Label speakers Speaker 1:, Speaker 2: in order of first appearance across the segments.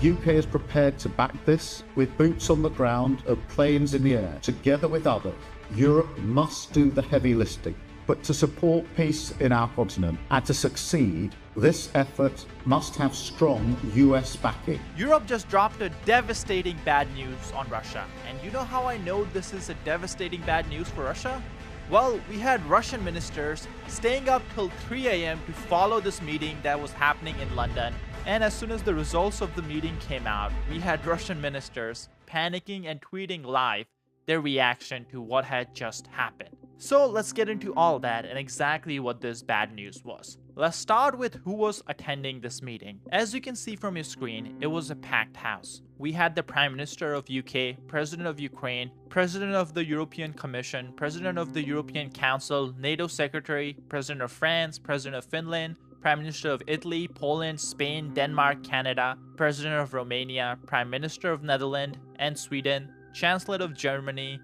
Speaker 1: The UK is prepared to back this with boots on the ground and planes in the air. Together with others, Europe must do the heavy lifting. But to support peace in our continent and to succeed, this effort must have strong US backing.
Speaker 2: Europe just dropped a devastating bad news on Russia. And you know how I know this is a devastating bad news for Russia? Well, we had Russian ministers staying up till 3 a.m. to follow this meeting that was happening in London. And as soon as the results of the meeting came out, we had Russian ministers panicking and tweeting live their reaction to what had just happened. So let's get into all that and exactly what this bad news was. Let's start with who was attending this meeting. As you can see from your screen, it was a packed house. We had the Prime Minister of UK, President of Ukraine, President of the European Commission, President of the European Council, NATO Secretary, President of France, President of Finland, Prime Minister of Italy, Poland, Spain, Denmark, Canada, President of Romania, Prime Minister of Netherlands and Sweden, Chancellor of Germany,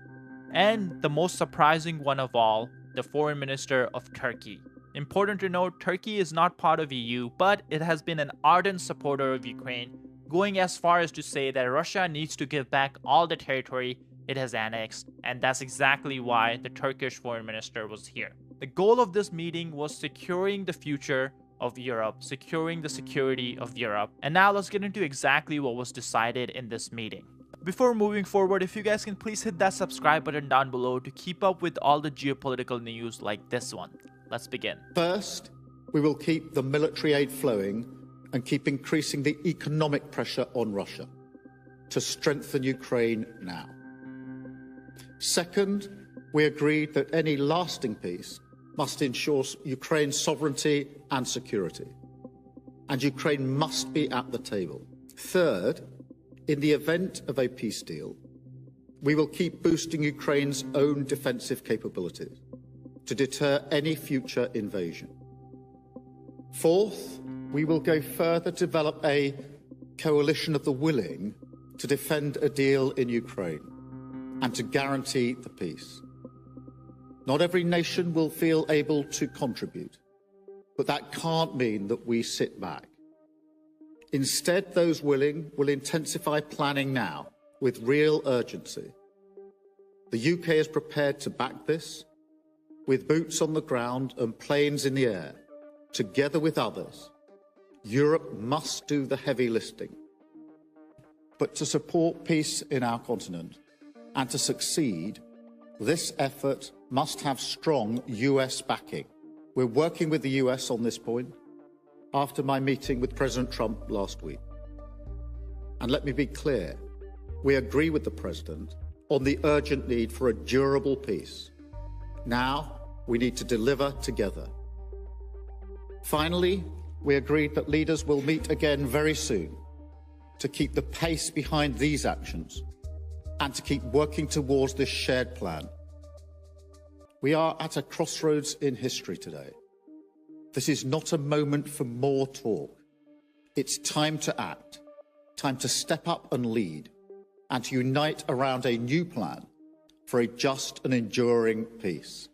Speaker 2: and the most surprising one of all, the Foreign Minister of Turkey. Important to note, Turkey is not part of EU, but it has been an ardent supporter of Ukraine, going as far as to say that Russia needs to give back all the territory it has annexed, and that's exactly why the Turkish Foreign Minister was here. The goal of this meeting was securing the future of Europe, securing the security of Europe. And now let's get into exactly what was decided in this meeting. Before moving forward, if you guys can please hit that subscribe button down below to keep up with all the geopolitical news like this one. Let's begin.
Speaker 1: First, we will keep the military aid flowing and keep increasing the economic pressure on Russia to strengthen Ukraine now. Second, we agreed that any lasting peace must ensure Ukraine's sovereignty and security, and Ukraine must be at the table. Third, in the event of a peace deal, we will keep boosting Ukraine's own defensive capabilities to deter any future invasion. Fourth, we will go further to develop a coalition of the willing to defend a deal in Ukraine and to guarantee the peace. Not every nation will feel able to contribute, but that can't mean that we sit back. Instead, those willing will intensify planning now with real urgency. The UK is prepared to back this with boots on the ground and planes in the air. Together with others, Europe must do the heavy lifting. But to support peace in our continent and to succeed, this effort must have strong US backing. We're working with the US on this point after my meeting with President Trump last week. And let me be clear, we agree with the President on the urgent need for a durable peace. Now, we need to deliver together. Finally, we agreed that leaders will meet again very soon to keep the pace behind these actions and to keep working towards this shared plan. We are at a crossroads in history today. This is not a moment for more talk. It's time to act, time to step up and lead, and to unite around a new plan for a just and enduring peace.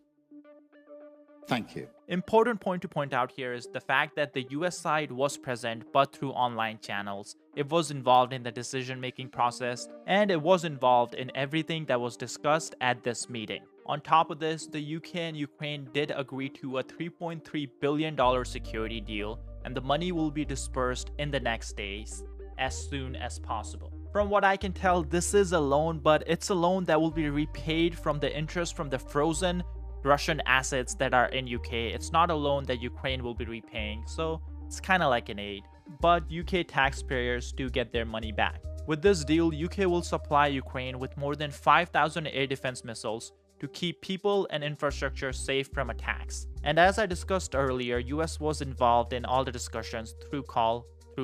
Speaker 1: Thank you.
Speaker 2: Important point to point out here is the fact that the US side was present but through online channels. It was involved in the decision-making process, and it was involved in everything that was discussed at this meeting. On top of this, the UK and Ukraine did agree to a $3.3 billion security deal, and the money will be dispersed in the next days, as soon as possible. From what I can tell, this is a loan, but it's a loan that will be repaid from the interest from the frozen Russian assets that are in UK. It's not a loan that Ukraine will be repaying, so it's kind of like an aid. But UK taxpayers do get their money back. With this deal, UK will supply Ukraine with more than 5,000 air defense missiles to keep people and infrastructure safe from attacks. And as I discussed earlier, US was involved in all the discussions through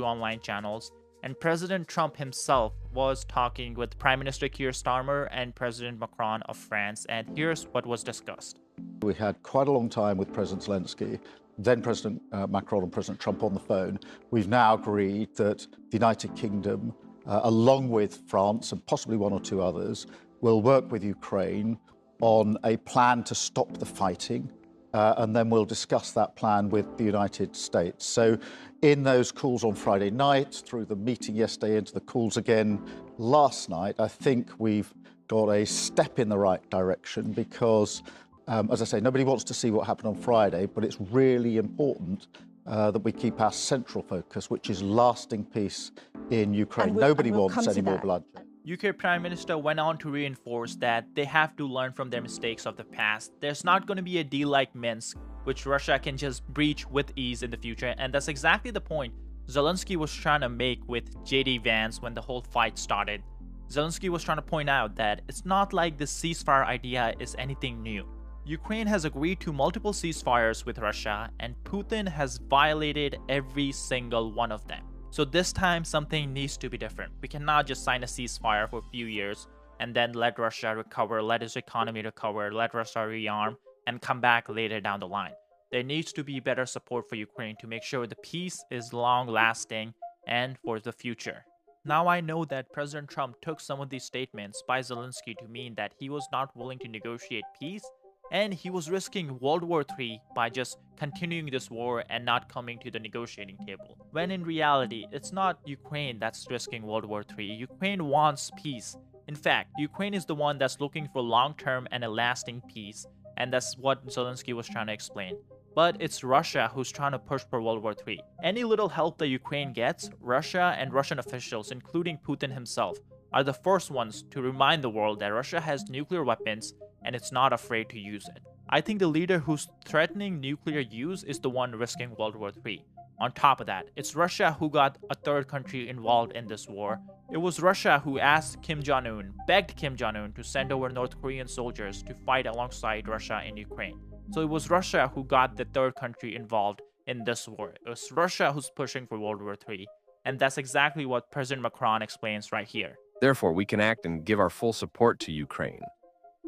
Speaker 2: online channels, and President Trump himself was talking with Prime Minister Keir Starmer and President Macron of France, and here's what was discussed.
Speaker 1: We had quite a long time with President Zelensky, then President Macron and President Trump on the phone. We've now agreed that the United Kingdom, along with France and possibly one or two others, will work with Ukraine on a plan to stop the fighting and then we'll discuss that plan with the United States. So in those calls on Friday night, through the meeting yesterday, into the calls again last night, I think we've got a step in the right direction because, as I say, nobody wants to see what happened on Friday, but it's really important that we keep our central focus, which is lasting peace in Ukraine. Nobody wants any more bloodshed.
Speaker 2: UK Prime Minister went on to reinforce that they have to learn from their mistakes of the past. There's not going to be a deal like Minsk, which Russia can just breach with ease in the future, and that's exactly the point Zelensky was trying to make with JD Vance when the whole fight started. Zelensky was trying to point out that it's not like the ceasefire idea is anything new. Ukraine has agreed to multiple ceasefires with Russia, and Putin has violated every single one of them. So this time, something needs to be different. We cannot just sign a ceasefire for a few years and then let Russia recover, let its economy recover, let Russia rearm, and come back later down the line. There needs to be better support for Ukraine to make sure the peace is long-lasting and for the future. Now I know that President Trump took some of these statements by Zelensky to mean that he was not willing to negotiate peace, and he was risking World War III by just continuing this war and not coming to the negotiating table. When in reality, it's not Ukraine that's risking World War III. Ukraine wants peace. In fact, Ukraine is the one that's looking for long-term and a lasting peace, and that's what Zelensky was trying to explain. But it's Russia who's trying to push for World War III. Any little help that Ukraine gets, Russia and Russian officials, including Putin himself, are the first ones to remind the world that Russia has nuclear weapons and it's not afraid to use it. I think the leader who's threatening nuclear use is the one risking World War III. On top of that, it's Russia who got a third country involved in this war. It was Russia who asked Kim Jong-un, begged Kim Jong-un to send over North Korean soldiers to fight alongside Russia in Ukraine. So it was Russia who got the third country involved in this war. It was Russia who's pushing for World War III. And that's exactly what President Macron explains right here.
Speaker 3: Therefore, we can act and give our full support to Ukraine.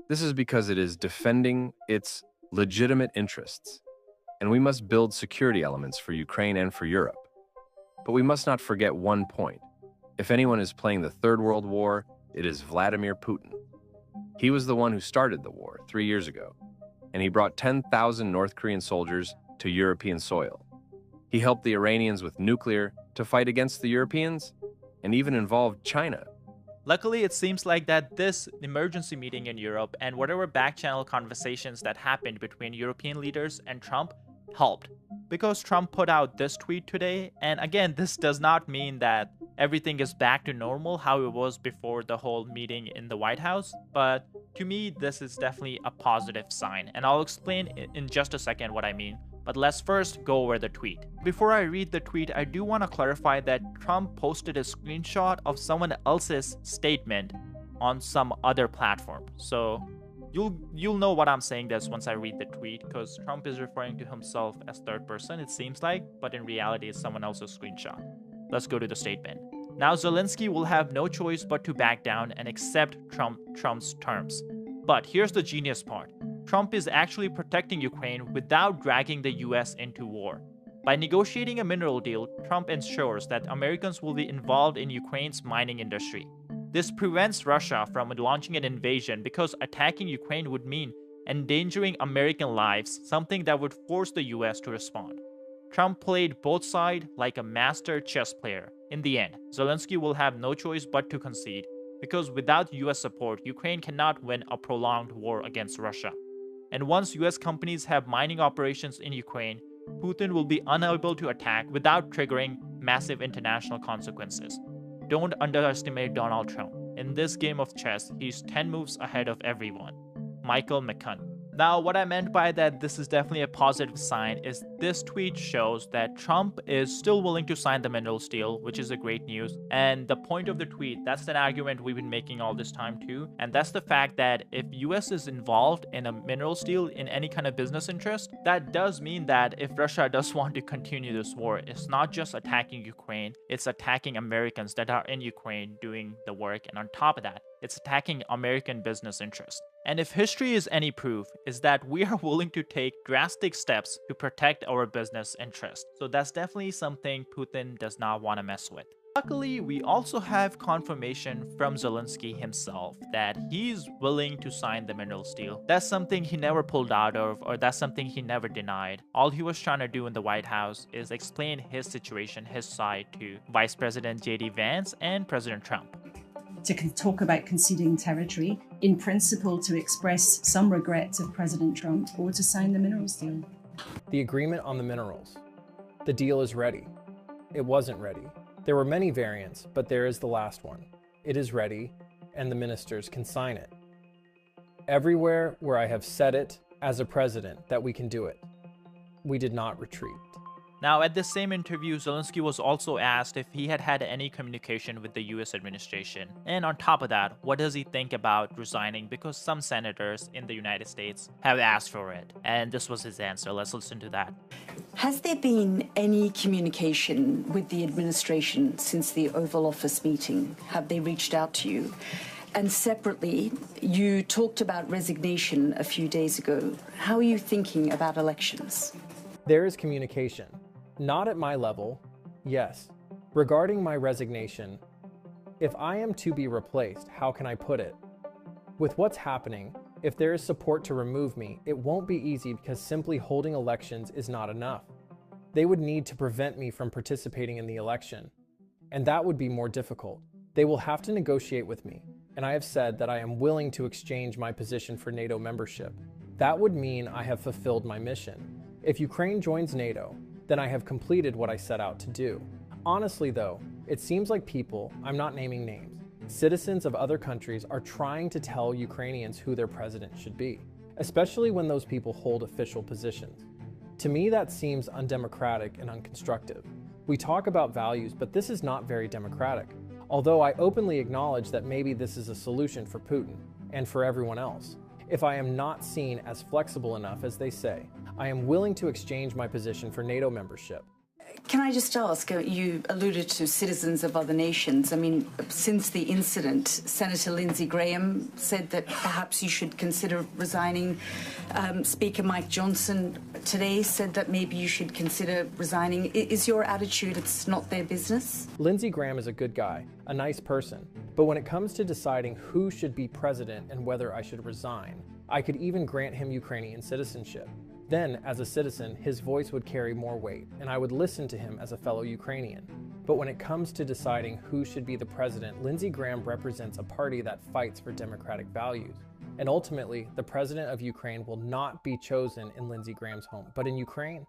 Speaker 3: This is because it is defending its legitimate interests, and we must build security elements for Ukraine and for Europe. But we must not forget one point. If anyone is playing the Third World War, it is Vladimir Putin. He was the one who started the war 3 years ago, and he brought 10,000 North Korean soldiers to European soil. He helped the Iranians with nuclear to fight against the Europeans, and even involved China.
Speaker 2: Luckily, it seems like that this emergency meeting in Europe and whatever back-channel conversations that happened between European leaders and Trump helped. Because Trump put out this tweet today, and again, this does not mean that everything is back to normal how it was before the whole meeting in the White House, but to me, this is definitely a positive sign, and I'll explain in just a second what I mean. But let's first go over the tweet. Before I read the tweet, I do want to clarify that Trump posted a screenshot of someone else's statement on some other platform. So you'll know what I'm saying this once I read the tweet, because Trump is referring to himself as third person, it seems like, but in reality it's someone else's screenshot. Let's go to the statement. Now Zelensky will have no choice but to back down and accept Trump's terms. But here's the genius part. Trump is actually protecting Ukraine without dragging the US into war. By negotiating a mineral deal, Trump ensures that Americans will be involved in Ukraine's mining industry. This prevents Russia from launching an invasion because attacking Ukraine would mean endangering American lives, something that would force the US to respond. Trump played both sides like a master chess player. In the end, Zelensky will have no choice but to concede, because without US support, Ukraine cannot win a prolonged war against Russia. And once US companies have mining operations in Ukraine, Putin will be unable to attack without triggering massive international consequences. Don't underestimate Donald Trump. In this game of chess, he's 10 moves ahead of everyone. Michael McCunn. Now, what I meant by that this is definitely a positive sign is this tweet shows that Trump is still willing to sign the minerals deal, which is a great news. And the point of the tweet, that's an argument we've been making all this time too. And that's the fact that if US is involved in a minerals deal in any kind of business interest, that does mean that if Russia does want to continue this war, it's not just attacking Ukraine, it's attacking Americans that are in Ukraine doing the work. And on top of that, it's attacking American business interests. And if history is any proof, is that we are willing to take drastic steps to protect our business interests. So that's definitely something Putin does not want to mess with. Luckily, we also have confirmation from Zelensky himself that he's willing to sign the minerals deal. That's something he never pulled out of, or that's something he never denied. All he was trying to do in the White House is explain his situation, his side, to Vice President J.D. Vance and President Trump.
Speaker 4: To talk about conceding territory, in principle to express some regret of President Trump, or to sign the minerals deal.
Speaker 5: The agreement on the minerals. The deal is ready. It wasn't ready. There were many variants, but there is the last one. It is ready, and the ministers can sign it. Everywhere where I have said it as a president that we can do it, we did not retreat.
Speaker 2: Now, at this same interview, Zelensky was also asked if he had had any communication with the US administration. And on top of that, what does he think about resigning, because some senators in the United States have asked for it. And this was his answer. Let's listen to that.
Speaker 6: Has there been any communication with the administration since the Oval Office meeting? Have they reached out to you? And separately, you talked about resignation a few days ago. How are you thinking about elections?
Speaker 5: There is communication. Not at my level, yes. Regarding my resignation, if I am to be replaced, how can I put it? With what's happening, if there is support to remove me, it won't be easy because simply holding elections is not enough. They would need to prevent me from participating in the election, and that would be more difficult. They will have to negotiate with me, and I have said that I am willing to exchange my position for NATO membership. That would mean I have fulfilled my mission. If Ukraine joins NATO, then I have completed what I set out to do. Honestly though, it seems like people, I'm not naming names, citizens of other countries are trying to tell Ukrainians who their president should be, especially when those people hold official positions. To me, that seems undemocratic and unconstructive. We talk about values, but this is not very democratic. Although I openly acknowledge that maybe this is a solution for Putin and for everyone else. If I am not seen as flexible enough, as they say, I am willing to exchange my position for NATO membership.
Speaker 6: Can I just ask, you alluded to citizens of other nations. I mean, since the incident, Senator Lindsey Graham said that perhaps you should consider resigning. Speaker Mike Johnson today said that maybe you should consider resigning. Is your attitude it's not their business?
Speaker 5: Lindsey Graham is a good guy, a nice person. But when it comes to deciding who should be president and whether I should resign, I could even grant him Ukrainian citizenship. Then, as a citizen, his voice would carry more weight, and I would listen to him as a fellow Ukrainian. But when it comes to deciding who should be the president, Lindsey Graham represents a party that fights for democratic values. And ultimately, the president of Ukraine will not be chosen in Lindsey Graham's home, but in Ukraine.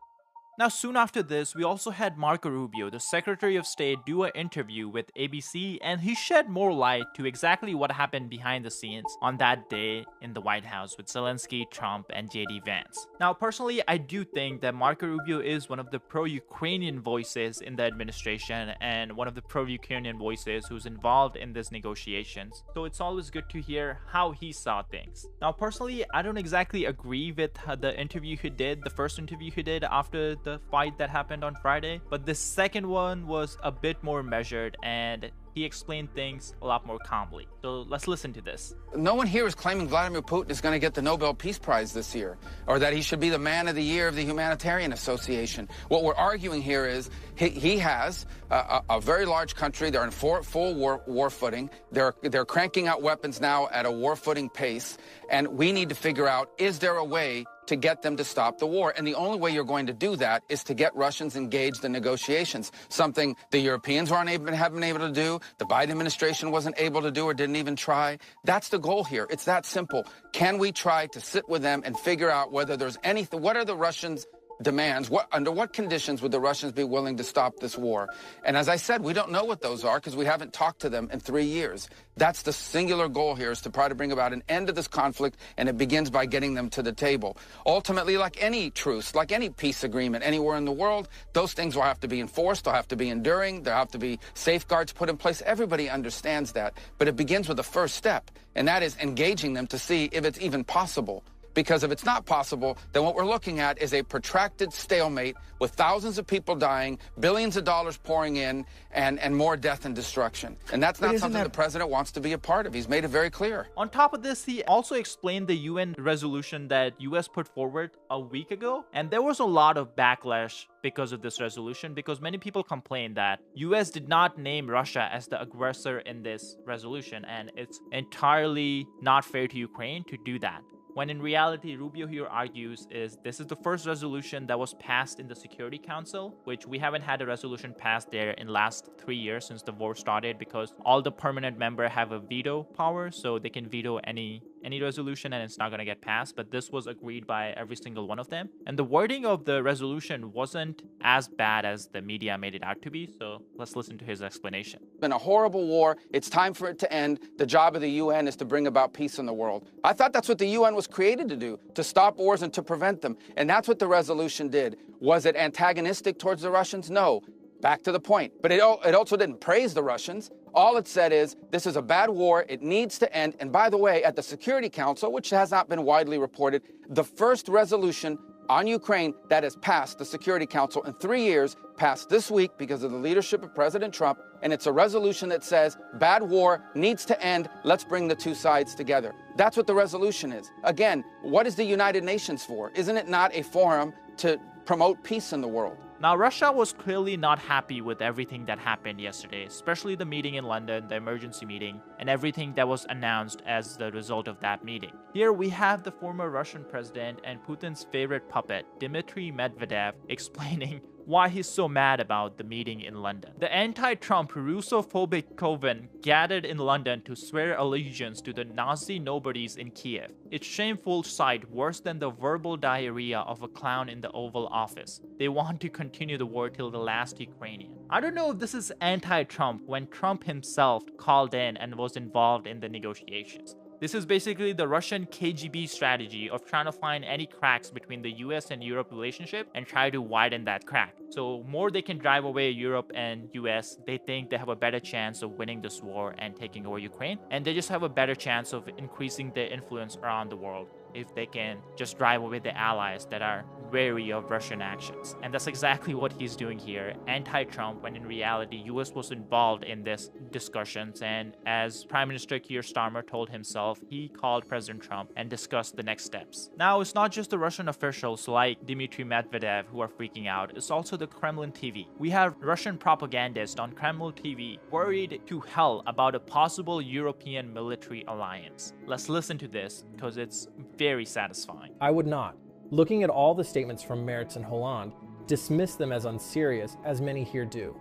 Speaker 2: Now, soon after this, we also had Marco Rubio, the Secretary of State, do an interview with ABC, and he shed more light to exactly what happened behind the scenes on that day in the White House with Zelensky, Trump, and J.D. Vance. Now, personally, I do think that Marco Rubio is one of the pro-Ukrainian voices in the administration and one of the pro-Ukrainian voices who's involved in these negotiations. So it's always good to hear how he saw things. Now, personally, I don't exactly agree with the interview he did, the first interview he did after the fight that happened on Friday, but the second one was a bit more measured and he explained things a lot more calmly. So let's listen to this.
Speaker 7: No one here is claiming Vladimir Putin is going to get the Nobel Peace Prize this year, or that he should be the Man of the Year of the Humanitarian Association. What we're arguing here is he has a very large country. They're in full war footing. They're cranking out weapons now at a war footing pace, and we need to figure out, is there a way to get them to stop the war? And the only way you're going to do that is to get Russians engaged in negotiations, something the Europeans haven't been able to do, the Biden administration wasn't able to do or didn't even try. That's the goal here. It's that simple. Can we try to sit with them and figure out whether there's anything, what are the Russians' demands, under what conditions would the Russians be willing to stop this war? And as I said, we don't know what those are because we haven't talked to them in 3 years. That's the singular goal here, is to try to bring about an end to this conflict, and it begins by getting them to the table. Ultimately, like any truce, like any peace agreement anywhere in the world, those things will have to be enforced, they'll have to be enduring, there'll have to be safeguards put in place. Everybody understands that, but it begins with the first step, and that is engaging them to see if it's even possible. Because if it's not possible, then what we're looking at is a protracted stalemate with thousands of people dying, billions of dollars pouring in, and more death and destruction. And that's not something the president wants to be a part of. He's made it very clear.
Speaker 2: On top of this, he also explained the UN resolution that US put forward a week ago, and there was a lot of backlash because of this resolution, because many people complained that US did not name Russia as the aggressor in this resolution, and it's entirely not fair to Ukraine to do that. When in reality, Rubio here argues is this is the first resolution that was passed in the Security Council, which we haven't had a resolution passed there in last 3 years since the war started, because all the permanent members have a veto power, so they can veto any resolution and it's not going to get passed. But this was agreed by every single one of them. And the wording of the resolution wasn't as bad as the media made it out to be. So let's listen to his explanation.
Speaker 7: It's been a horrible war. It's time for it to end. The job of the UN is to bring about peace in the world. I thought that's what the UN was created to do, to stop wars and to prevent them. And that's what the resolution did. Was it antagonistic towards the Russians? No. Back to the point. But it also didn't praise the Russians. All it said is, this is a bad war, it needs to end. And by the way, at the Security Council, which has not been widely reported, the first resolution on Ukraine that has passed the Security Council in 3 years, passed this week because of the leadership of President Trump, and it's a resolution that says, bad war needs to end, let's bring the two sides together. That's what the resolution is. Again, what is the United Nations for? Isn't it not a forum to promote peace in the world?
Speaker 2: Now, Russia was clearly not happy with everything that happened yesterday, especially the meeting in London, the emergency meeting, and everything that was announced as the result of that meeting. Here we have the former Russian president and Putin's favorite puppet, Dmitry Medvedev, explaining why he's so mad about the meeting in London. The anti-Trump Russophobic coven gathered in London to swear allegiance to the Nazi nobodies in Kiev. It's shameful sight, worse than the verbal diarrhea of a clown in the Oval Office. They want to continue the war till the last Ukrainian. I don't know if this is anti-Trump when Trump himself called in and was involved in the negotiations. This is basically the Russian KGB strategy of trying to find any cracks between the US and Europe relationship and try to widen that crack. So more they can drive away Europe and US, they think they have a better chance of winning this war and taking over Ukraine. And they just have a better chance of increasing their influence around the world if they can just drive away the allies that are wary of Russian actions. And that's exactly what he's doing here, anti-Trump, when in reality US was involved in this discussions, and as Prime Minister Keir Starmer told himself, he called President Trump and discussed the next steps. Now, it's not just the Russian officials like Dmitry Medvedev who are freaking out, it's also the Kremlin TV. We have Russian propagandists on Kremlin TV worried to hell about a possible European military alliance. Let's listen to this because it's very satisfying.
Speaker 5: I would not. Looking at all the statements from Merz and Hollande, dismiss them as unserious, as many here do.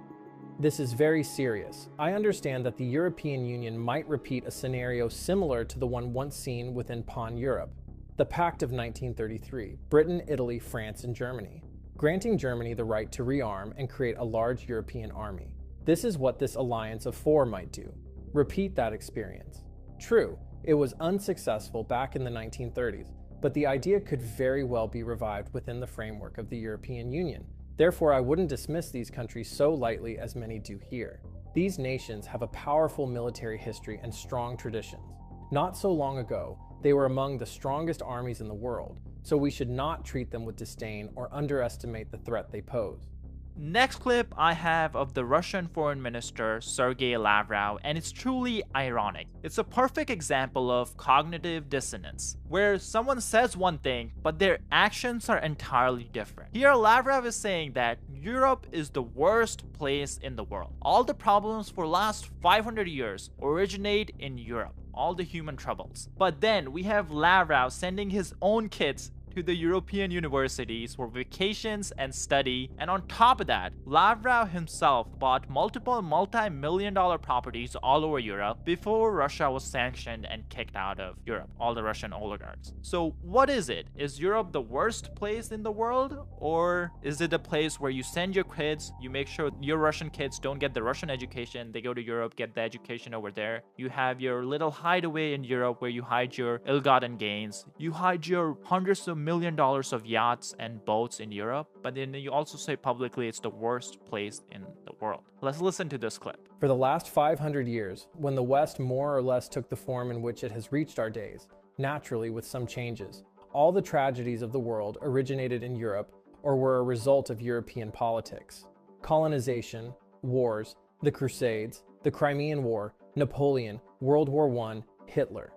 Speaker 5: This is very serious. I understand that the European Union might repeat a scenario similar to the one once seen within pan-Europe, the Pact of 1933, Britain, Italy, France, and Germany, granting Germany the right to rearm and create a large European army. This is what this alliance of four might do. Repeat that experience. True, it was unsuccessful back in the 1930s, but the idea could very well be revived within the framework of the European Union. Therefore, I wouldn't dismiss these countries so lightly as many do here. These nations have a powerful military history and strong traditions. Not so long ago, they were among the strongest armies in the world, so we should not treat them with disdain or underestimate the threat they pose.
Speaker 2: Next clip I have of the Russian Foreign Minister Sergei Lavrov, and it's truly ironic. It's a perfect example of cognitive dissonance, where someone says one thing, but their actions are entirely different. Here Lavrov is saying that Europe is the worst place in the world. All the problems for last 500 years originate in Europe, all the human troubles. But then we have Lavrov sending his own kids to the European universities for vacations and study, and on top of that, Lavrov himself bought multiple multi-million-dollar properties all over Europe before Russia was sanctioned and kicked out of Europe, all the Russian oligarchs. So what is it? Is Europe the worst place in the world? Or is it a place where you send your kids, you make sure your Russian kids don't get the Russian education, they go to Europe, get the education over there. You have your little hideaway in Europe where you hide your ill-gotten gains. You hide your hundreds of $1 million of yachts and boats in Europe, but then you also say publicly it's the worst place in the world. Let's listen to this clip.
Speaker 5: For the last 500 years, when the West more or less took the form in which it has reached our days, naturally with some changes, all the tragedies of the world originated in Europe or were a result of European politics. Colonization, wars, the Crusades, the Crimean War, Napoleon, World War I, Hitler.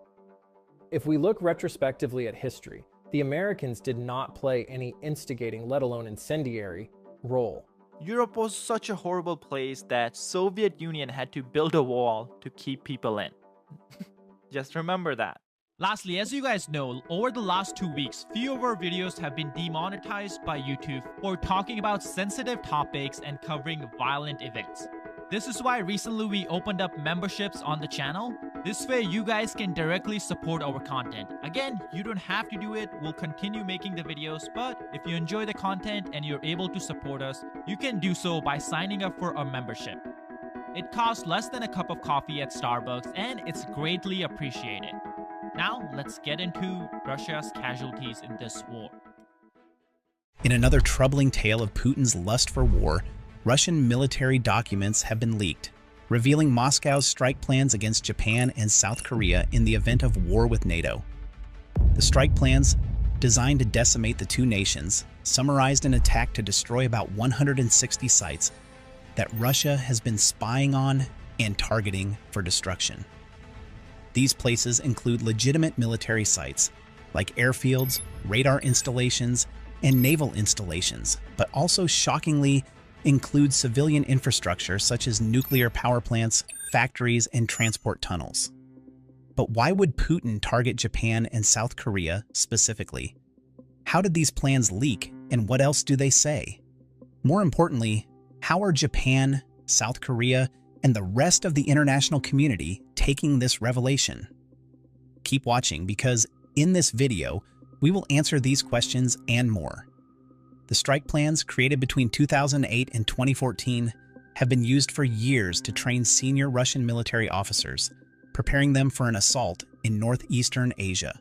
Speaker 5: If we look retrospectively at history, the Americans did not play any instigating, let alone incendiary, role.
Speaker 2: Europe was such a horrible place that Soviet Union had to build a wall to keep people in. Just remember that. Lastly, as you guys know, over the last 2 weeks, few of our videos have been demonetized by YouTube for talking about sensitive topics and covering violent events. This is why recently we opened up memberships on the channel. This way you guys can directly support our content. Again, you don't have to do it. We'll continue making the videos, but if you enjoy the content and you're able to support us, you can do so by signing up for our membership. It costs less than a cup of coffee at Starbucks and it's greatly appreciated. Now, let's get into Russia's casualties in this war.
Speaker 8: In another troubling tale of Putin's lust for war, Russian military documents have been leaked, revealing Moscow's strike plans against Japan and South Korea in the event of war with NATO. The strike plans, designed to decimate the two nations, summarized an attack to destroy about 160 sites that Russia has been spying on and targeting for destruction. These places include legitimate military sites, like airfields, radar installations, and naval installations, but also shockingly include civilian infrastructure such as nuclear power plants, factories, and transport tunnels. But why would Putin target Japan and South Korea specifically? How did these plans leak, and what else do they say? More importantly, how are Japan, South Korea, and the rest of the international community taking this revelation? Keep watching because in this video, we will answer these questions and more. The strike plans, created between 2008 and 2014, have been used for years to train senior Russian military officers, preparing them for an assault in northeastern Asia.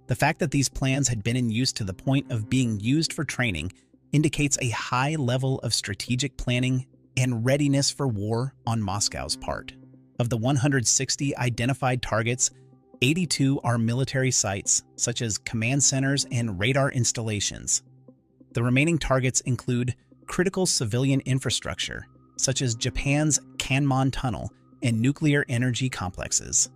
Speaker 8: The fact that these plans had been in use to the point of being used for training indicates a high level of strategic planning and readiness for war on Moscow's part. Of the 160 identified targets, 82 are military sites, such as command centers and radar installations. The remaining targets include critical civilian infrastructure, such as Japan's Kanmon Tunnel and nuclear energy complexes.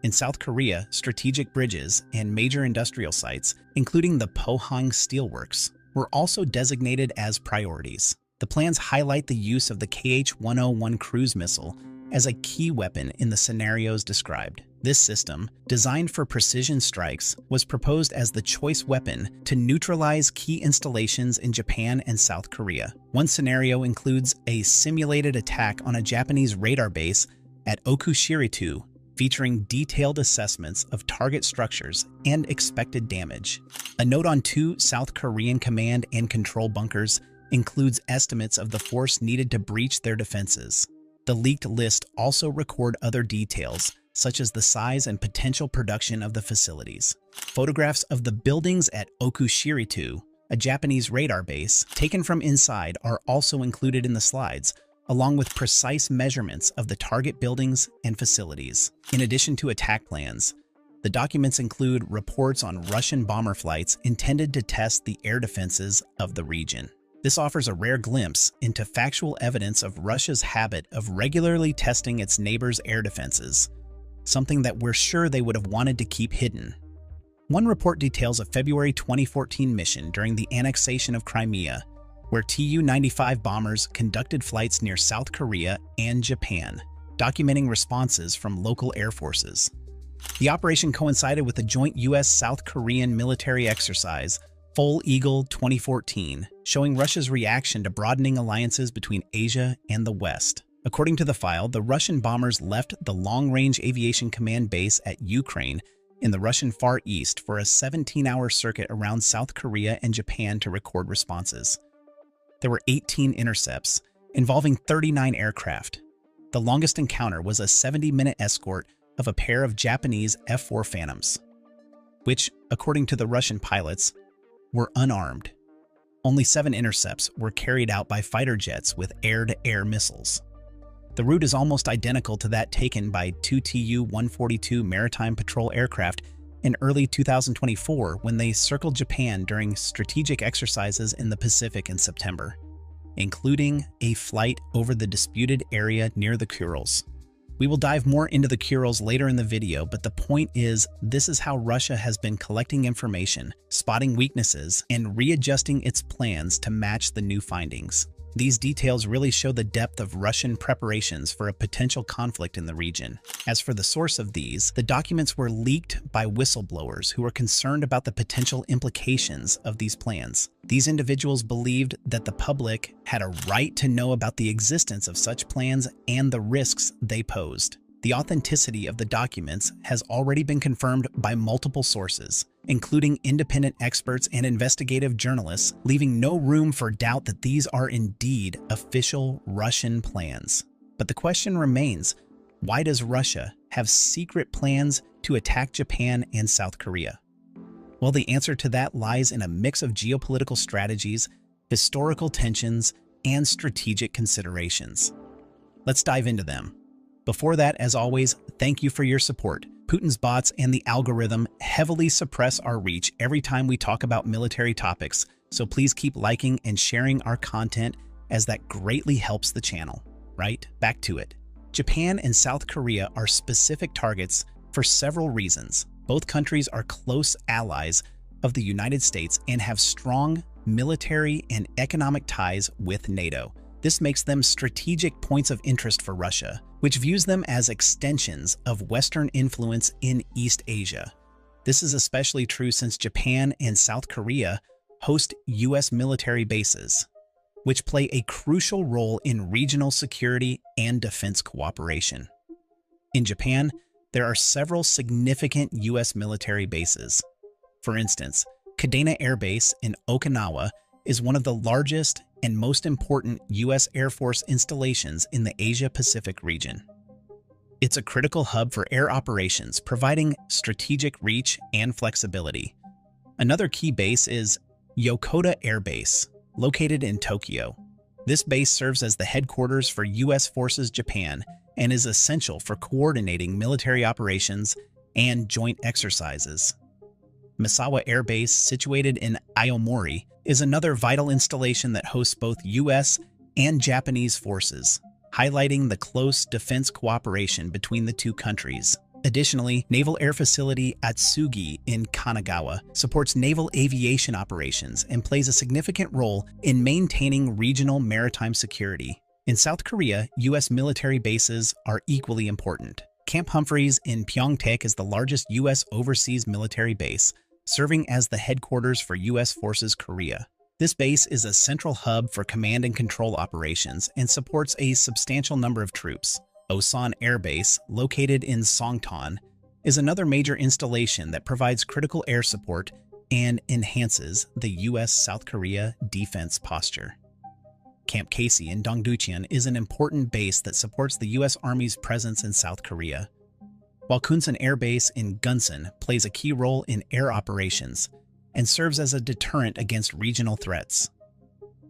Speaker 8: In South Korea, strategic bridges and major industrial sites, including the Pohang Steelworks, were also designated as priorities. The plans highlight the use of the KH-101 cruise missile as a key weapon in the scenarios described. This system, designed for precision strikes, was proposed as the choice weapon to neutralize key installations in Japan and South Korea. One scenario includes a simulated attack on a Japanese radar base at Okushiritu, featuring detailed assessments of target structures and expected damage. A note on 2 South Korean command and control bunkers includes estimates of the force needed to breach their defenses. The leaked list also record other details, such as the size and potential production of the facilities. Photographs of the buildings at Okushiritu, a Japanese radar base, taken from inside are also included in the slides, along with precise measurements of the target buildings and facilities. In addition to attack plans, the documents include reports on Russian bomber flights intended to test the air defenses of the region. This offers a rare glimpse into factual evidence of Russia's habit of regularly testing its neighbors' air defenses, something that we're sure they would have wanted to keep hidden. One report details a February 2014 mission during the annexation of Crimea, where Tu-95 bombers conducted flights near South Korea and Japan, documenting responses from local air forces. The operation coincided with the joint U.S.-South Korean military exercise, Full Eagle 2014, showing Russia's reaction to broadening alliances between Asia and the West. According to the file, the Russian bombers left the Long-Range Aviation Command base at Ukraine in the Russian Far East for a 17-hour circuit around South Korea and Japan to record responses. There were 18 intercepts, involving 39 aircraft. The longest encounter was a 70-minute escort of a pair of Japanese F-4 Phantoms, which, according to the Russian pilots, were unarmed. Only 7 intercepts were carried out by fighter jets with air-to-air missiles. The route is almost identical to that taken by 2 Tu-142 maritime patrol aircraft in early 2024 when they circled Japan during strategic exercises in the Pacific in September, including a flight over the disputed area near the Kurils. We will dive more into the Kurils later in the video, but the point is, this is how Russia has been collecting information, spotting weaknesses, and readjusting its plans to match the new findings. These details really show the depth of Russian preparations for a potential conflict in the region. As for the source of these, the documents were leaked by whistleblowers who were concerned about the potential implications of these plans. These individuals believed that the public had a right to know about the existence of such plans and the risks they posed. The authenticity of the documents has already been confirmed by multiple sources, including independent experts and investigative journalists, leaving no room for doubt that these are indeed official Russian plans. But the question remains, why does Russia have secret plans to attack Japan and South Korea? Well, the answer to that lies in a mix of geopolitical strategies, historical tensions, and strategic considerations. Let's dive into them. Before that, as always, thank you for your support. Putin's bots and the algorithm heavily suppress our reach every time we talk about military topics, so please keep liking and sharing our content as that greatly helps the channel. Right, back to it. Japan and South Korea are specific targets for several reasons. Both countries are close allies of the United States and have strong military and economic ties with NATO. This makes them strategic points of interest for Russia, which views them as extensions of Western influence in East Asia. This is especially true since Japan and South Korea host U.S. military bases, which play a crucial role in regional security and defense cooperation. In Japan, there are several significant U.S. military bases. For instance, Kadena Air Base in Okinawa is one of the largest and most important U.S. Air Force installations in the Asia-Pacific region. It's a critical hub for air operations, providing strategic reach and flexibility. Another key base is Yokota Air Base, located in Tokyo. This base serves as the headquarters for U.S. Forces Japan and is essential for coordinating military operations and joint exercises. Misawa Air Base, situated in Aomori, is another vital installation that hosts both U.S. and Japanese forces, highlighting the close defense cooperation between the two countries. Additionally, Naval Air Facility Atsugi in Kanagawa supports naval aviation operations and plays a significant role in maintaining regional maritime security. In South Korea, U.S. military bases are equally important. Camp Humphreys in Pyeongtaek is the largest U.S. overseas military base, serving as the headquarters for U.S. Forces Korea. This base is a central hub for command and control operations and supports a substantial number of troops. Osan Air Base, located in Songtan, is another major installation that provides critical air support and enhances the U.S.-South Korea defense posture. Camp Casey in Dongducheon is an important base that supports the U.S. Army's presence in South Korea, while Kunsan Air Base in Gunsan plays a key role in air operations and serves as a deterrent against regional threats.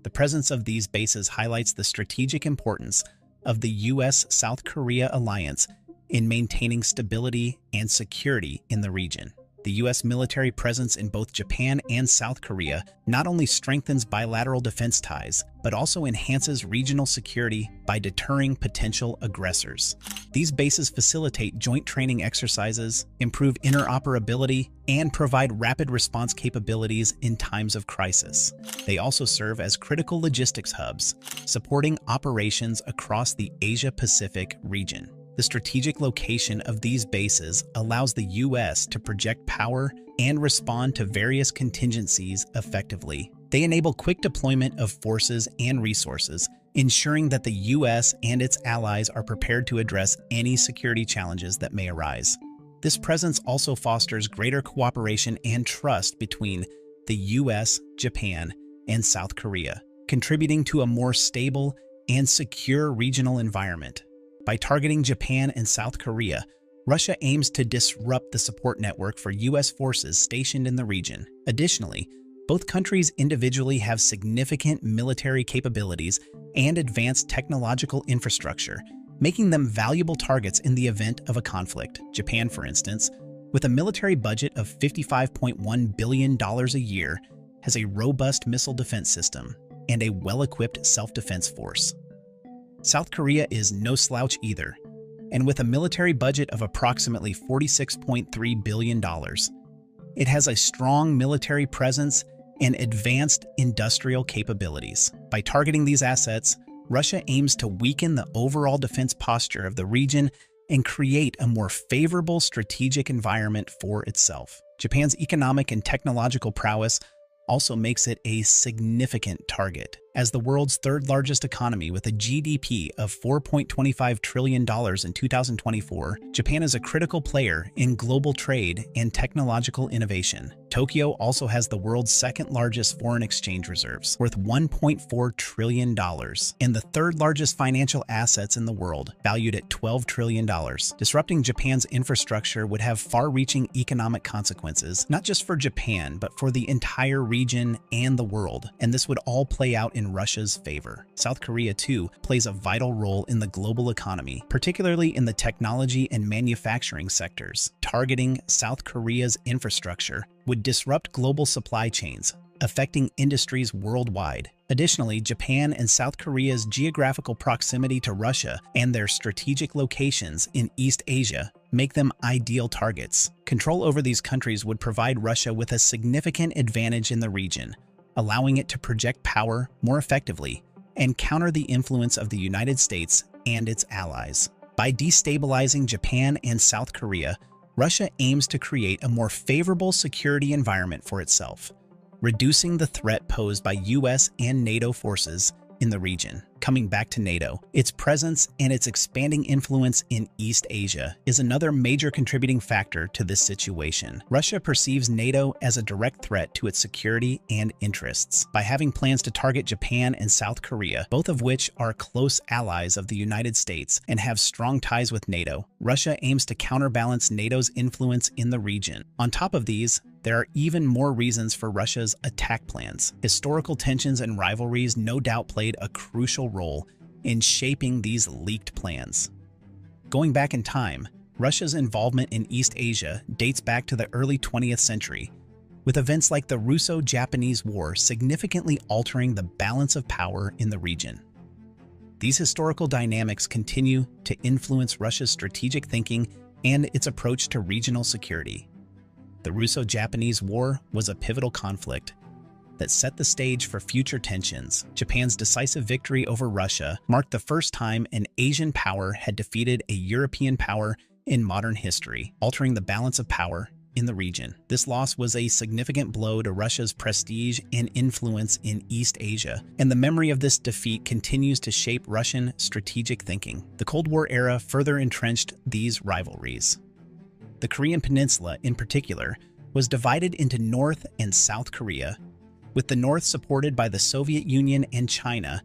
Speaker 8: The presence of these bases highlights the strategic importance of the U.S.-South Korea alliance in maintaining stability and security in the region. The U.S. military presence in both Japan and South Korea not only strengthens bilateral defense ties, but also enhances regional security by deterring potential aggressors. These bases facilitate joint training exercises, improve interoperability, and provide rapid response capabilities in times of crisis. They also serve as critical logistics hubs, supporting operations across the Asia-Pacific region. The strategic location of these bases allows the U.S. to project power and respond to various contingencies effectively. They enable quick deployment of forces and resources, ensuring that the U.S. and its allies are prepared to address any security challenges that may arise. This presence also fosters greater cooperation and trust between the U.S., Japan, and South Korea, contributing to a more stable and secure regional environment. By targeting Japan and South Korea, Russia aims to disrupt the support network for U.S. forces stationed in the region. Additionally, both countries individually have significant military capabilities and advanced technological infrastructure, making them valuable targets in the event of a conflict. Japan, for instance, with a military budget of $55.1 billion a year, has a robust missile defense system and a well-equipped self-defense force. South Korea is no slouch either, and with a military budget of approximately $46.3 billion, it has a strong military presence and advanced industrial capabilities. By targeting these assets, Russia aims to weaken the overall defense posture of the region and create a more favorable strategic environment for itself. Japan's economic and technological prowess also makes it a significant target. As the world's third-largest economy with a GDP of $4.25 trillion in 2024, Japan is a critical player in global trade and technological innovation. Tokyo also has the world's second-largest foreign exchange reserves, worth $1.4 trillion, and the third-largest financial assets in the world, valued at $12 trillion. Disrupting Japan's infrastructure would have far-reaching economic consequences, not just for Japan, but for the entire region and the world, and this would all play out in Russia's favor. South Korea, too, plays a vital role in the global economy, particularly in the technology and manufacturing sectors. Targeting South Korea's infrastructure would disrupt global supply chains, affecting industries worldwide. Additionally, Japan and South Korea's geographical proximity to Russia and their strategic locations in East Asia make them ideal targets. Control over these countries would provide Russia with a significant advantage in the region, allowing it to project power more effectively and counter the influence of the United States and its allies. By destabilizing Japan and South Korea, Russia aims to create a more favorable security environment for itself, reducing the threat posed by US and NATO forces in the region. Coming back to NATO, its presence and its expanding influence in East Asia is another major contributing factor to this situation. Russia perceives NATO as a direct threat to its security and interests. By having plans to target Japan and South Korea, both of which are close allies of the United States and have strong ties with NATO, Russia aims to counterbalance NATO's influence in the region. On top of these, there are even more reasons for Russia's attack plans. Historical tensions and rivalries no doubt played a crucial role in shaping these leaked plans. Going back in time, Russia's involvement in East Asia dates back to the early 20th century, with events like the Russo-Japanese War significantly altering the balance of power in the region. These historical dynamics continue to influence Russia's strategic thinking and its approach to regional security. The Russo-Japanese War was a pivotal conflict that set the stage for future tensions. Japan's decisive victory over Russia marked the first time an Asian power had defeated a European power in modern history, altering the balance of power in the region. This loss was a significant blow to Russia's prestige and influence in East Asia, and the memory of this defeat continues to shape Russian strategic thinking. The Cold War era further entrenched these rivalries. The Korean Peninsula, in particular, was divided into North and South Korea, with the North supported by the Soviet Union and China,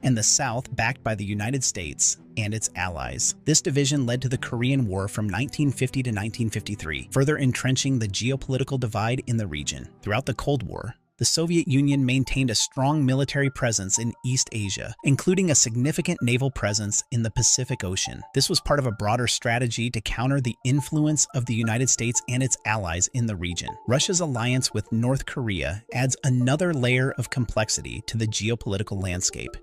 Speaker 8: and the South backed by the United States and its allies. This division led to the Korean War from 1950 to 1953, further entrenching the geopolitical divide in the region. Throughout the Cold War, the Soviet Union maintained a strong military presence in East Asia, including a significant naval presence in the Pacific Ocean. This was part of a broader strategy to counter the influence of the United States and its allies in the region. Russia's alliance with North Korea adds another layer of complexity to the geopolitical landscape.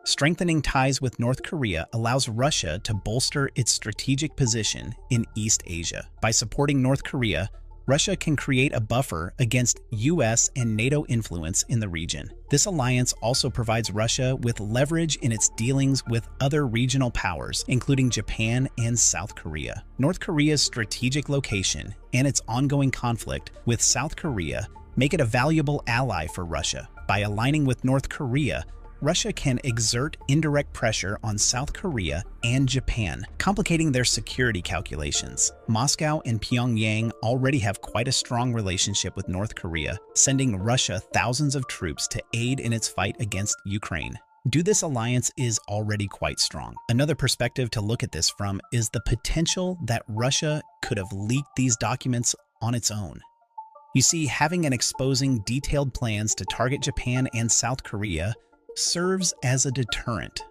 Speaker 8: Strengthening ties with North Korea allows Russia to bolster its strategic position in East Asia. By supporting North Korea, Russia can create a buffer against US and NATO influence in the region. This alliance also provides Russia with leverage in its dealings with other regional powers, including Japan and South Korea. North Korea's strategic location and its ongoing conflict with South Korea make it a valuable ally for Russia. By aligning with North Korea, Russia can exert indirect pressure on South Korea and Japan, complicating their security calculations. Moscow and Pyongyang already have quite a strong relationship with North Korea, sending Russia thousands of troops to aid in its fight against Ukraine. This alliance is already quite strong. Another perspective to look at this from is the potential that Russia could have leaked these documents on its own. You see, having and exposing detailed plans to target Japan and South Korea serves as a deterrent.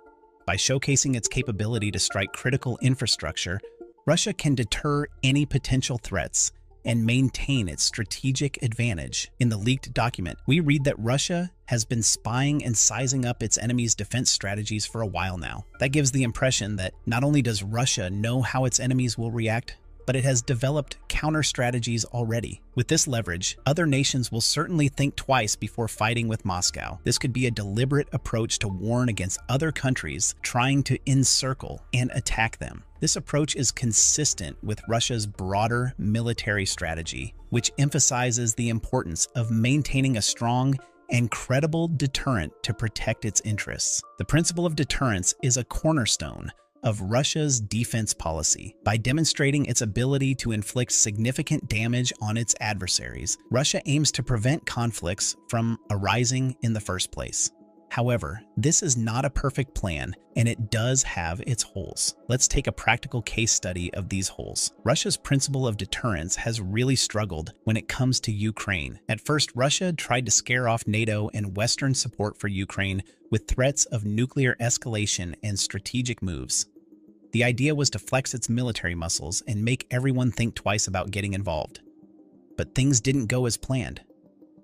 Speaker 8: By showcasing its capability to strike critical infrastructure, Russia can deter any potential threats and maintain its strategic advantage. In the leaked document, we read that Russia has been spying and sizing up its enemies' defense strategies for a while now. That gives the impression that not only does Russia know how its enemies will react, but it has developed counter strategies already. With this leverage, other nations will certainly think twice before fighting with Moscow. This could be a deliberate approach to warn against other countries trying to encircle and attack them. This approach is consistent with Russia's broader military strategy, which emphasizes the importance of maintaining a strong and credible deterrent to protect its interests. The principle of deterrence is a cornerstone of Russia's defense policy. By demonstrating its ability to inflict significant damage on its adversaries, Russia aims to prevent conflicts from arising in the first place. However, this is not a perfect plan, and it does have its holes. Let's take a practical case study of these holes. Russia's principle of deterrence has really struggled when it comes to Ukraine. At first, Russia tried to scare off NATO and Western support for Ukraine with threats of nuclear escalation and strategic moves. The idea was to flex its military muscles and make everyone think twice about getting involved. But things didn't go as planned.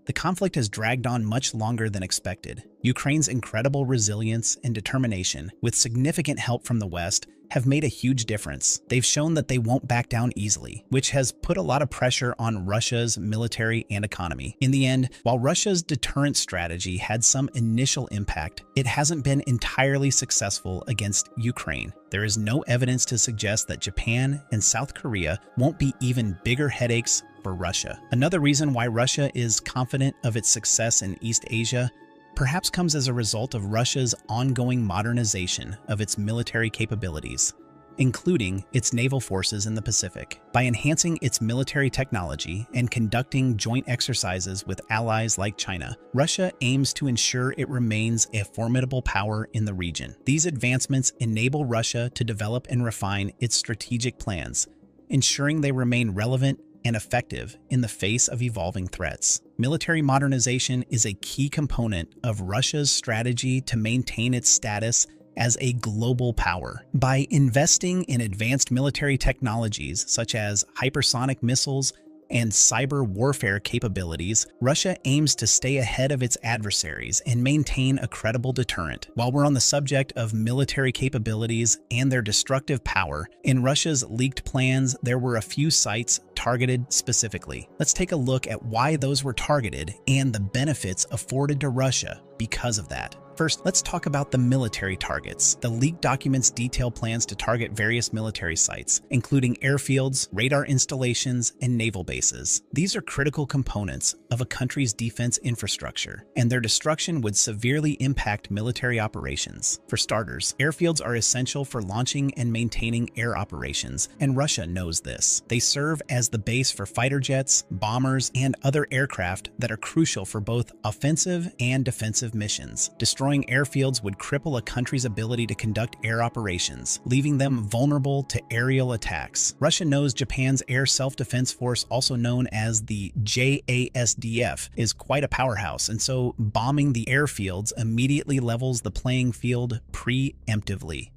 Speaker 8: The conflict has dragged on much longer than expected. Ukraine's incredible resilience and determination, with significant help from the West, have made a huge difference. They've shown that they won't back down easily, which has put a lot of pressure on Russia's military and economy. In the end, while Russia's deterrent strategy had some initial impact, it hasn't been entirely successful against Ukraine. There is no evidence to suggest that Japan and South Korea won't be even bigger headaches for Russia. Another reason why Russia is confident of its success in East Asia perhaps comes as a result of Russia's ongoing modernization of its military capabilities, including its naval forces in the Pacific. By enhancing its military technology and conducting joint exercises with allies like China, Russia aims to ensure it remains a formidable power in the region. These advancements enable Russia to develop and refine its strategic plans, ensuring they remain relevant and effective in the face of evolving threats. Military modernization is a key component of Russia's strategy to maintain its status as a global power. By investing in advanced military technologies such as hypersonic missiles and cyber warfare capabilities, Russia aims to stay ahead of its adversaries and maintain a credible deterrent. While we're on the subject of military capabilities and their destructive power, in Russia's leaked plans, there were a few sites targeted specifically. Let's take a look at why those were targeted and the benefits afforded to Russia because of that. First, let's talk about the military targets. The leaked documents detail plans to target various military sites, including airfields, radar installations, and naval bases. These are critical components of a country's defense infrastructure, and their destruction would severely impact military operations. For starters, airfields are essential for launching and maintaining air operations, and Russia knows this. They serve as the base for fighter jets, bombers, and other aircraft that are crucial for both offensive and defensive missions. Destroying airfields would cripple a country's ability to conduct air operations, leaving them vulnerable to aerial attacks. Russia knows Japan's Air Self-Defense Force, also known as the JASDF, is quite a powerhouse, and so bombing the airfields immediately levels the playing field preemptively.